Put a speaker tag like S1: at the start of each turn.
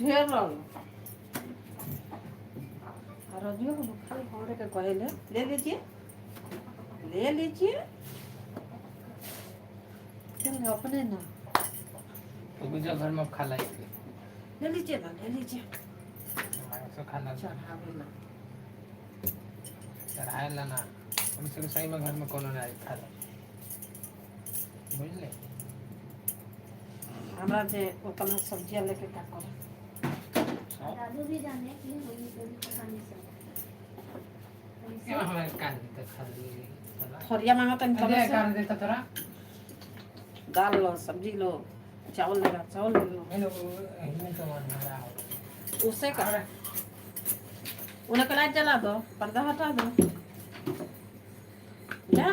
S1: ढेर रहो रजियो को खाली घोड़े के कहले ले लीजिए चल अपने ना
S2: तो मुझे घर में खा लाई
S1: ले लीजिए
S2: तो खाना चढ़ाए ला ना हम सब सही में घर में कोनो नहीं खा ला बुझले
S1: हमरा जे ओतना सब्जियां लेके का कर
S3: दादू भी जाने कि होई तो खाने से
S2: ये हमारे कान तक खा ली
S1: फरिया मांगा तन
S2: अरे कर देता तोरा
S1: दाल लो सब्जी लो चावल ले लो
S2: हेलो इनमें तो मन मारा हो
S1: उसे कर उन्हें लाइट जला दो पर्दा हटा दो जा